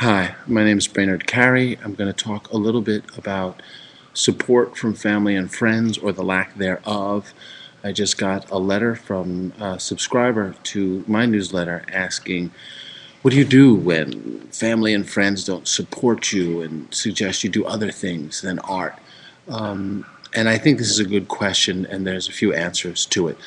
Hi, my name is Brainard Carey. I'm going to talk a little bit about support from family and friends, or the lack thereof. I just got a letter from a subscriber to my newsletter asking, what do you do when family and friends don't support you and suggest you do other things than art? And I think this is a good question, and there's a few answers to it.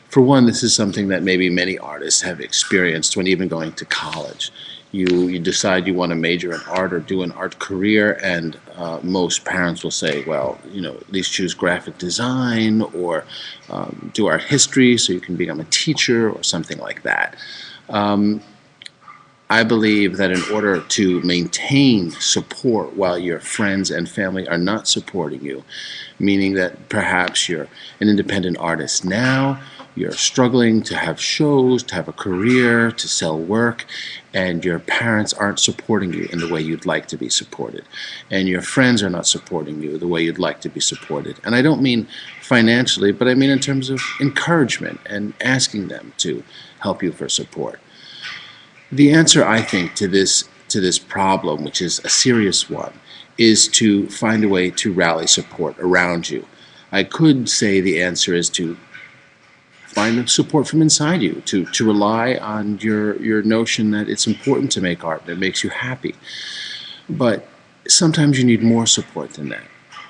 For one, this is something that maybe many artists have experienced when even going to college. You decide you want to major in art or do an art career, and most parents will say, well, at least choose graphic design or do art history so you can become a teacher or something like that. I believe that in order to maintain support while your friends and family are not supporting you, meaning that perhaps you're an independent artist now, you're struggling to have shows, to have a career, to sell work, and your parents aren't supporting you in the way you'd like to be supported, and your friends are not supporting you the way you'd like to be supported. And I don't mean financially, but I mean in terms of encouragement and asking them to help you for support. The answer, I think, to this problem, which is a serious one, is to find a way to rally support around you. I could say the answer is to find support from inside you, to rely on your notion that it's important to make art, that makes you happy. But sometimes you need more support than that.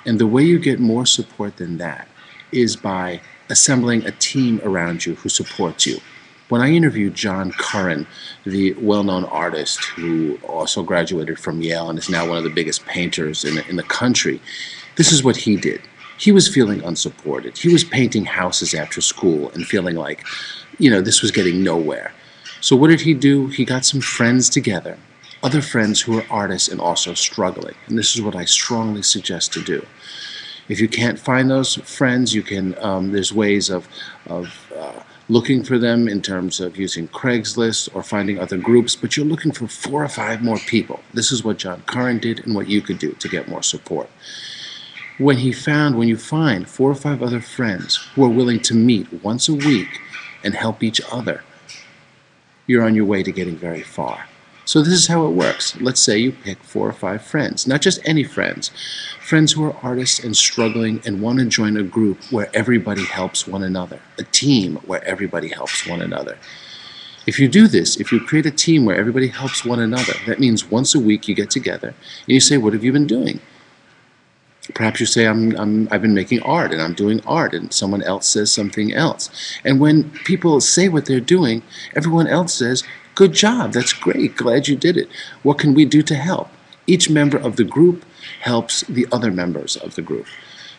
And the way you get more support than that is by assembling a team around you who supports you. When I interviewed John Curran, the well-known artist who also graduated from Yale and is now one of the biggest painters in the country, this is what he did. He was feeling unsupported. He was painting houses after school and feeling like, this was getting nowhere. So what did he do? He got some friends together, other friends who are artists and also struggling. And this is what I strongly suggest to do. If you can't find those friends, you can. There's ways of looking for them in terms of using Craigslist or finding other groups, but you're looking for 4 or 5 more people. This is what John Curran did and what you could do to get more support. When you find 4 or 5 other friends who are willing to meet once a week and help each other, you're on your way to getting very far. So this is how it works. Let's say you pick 4 or 5 friends, not just any friends who are artists and struggling and want to join a group where everybody helps one another, a team where everybody helps one another. If you do this, if you create a team where everybody helps one another, that means once a week you get together and you say, what have you been doing? Perhaps you say, I've been making art and I'm doing art, and someone else says something else. And when people say what they're doing, everyone else says, good job, that's great, glad you did it. What can we do to help? Each member of the group helps the other members of the group.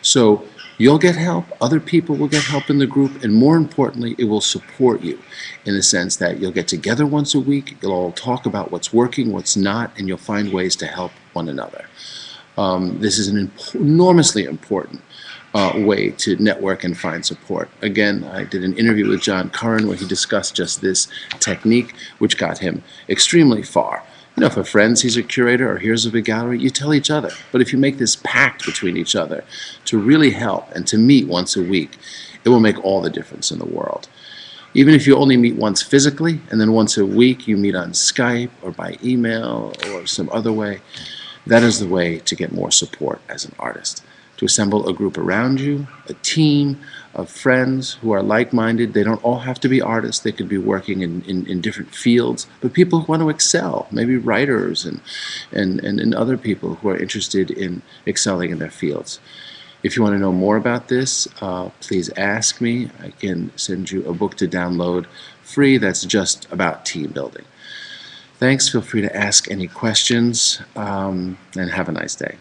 So you'll get help, other people will get help in the group, and more importantly, it will support you in the sense that you'll get together once a week, you'll all talk about what's working, what's not, and you'll find ways to help one another. This is an enormously important way to network and find support. Again, I did an interview with John Curran where he discussed just this technique, which got him extremely far. If a friend sees a curator or hears of a gallery, you tell each other. But if you make this pact between each other to really help and to meet once a week, it will make all the difference in the world. Even if you only meet once physically, and then once a week you meet on Skype or by email or some other way, that is the way to get more support as an artist. To assemble a group around you, a team of friends who are like-minded. They don't all have to be artists. They could be working in different fields, but people who want to excel, maybe writers and other people who are interested in excelling in their fields. If you want to know more about this, please ask me. I can send you a book to download free that's just about team building. Thanks. Feel free to ask any questions, and have a nice day.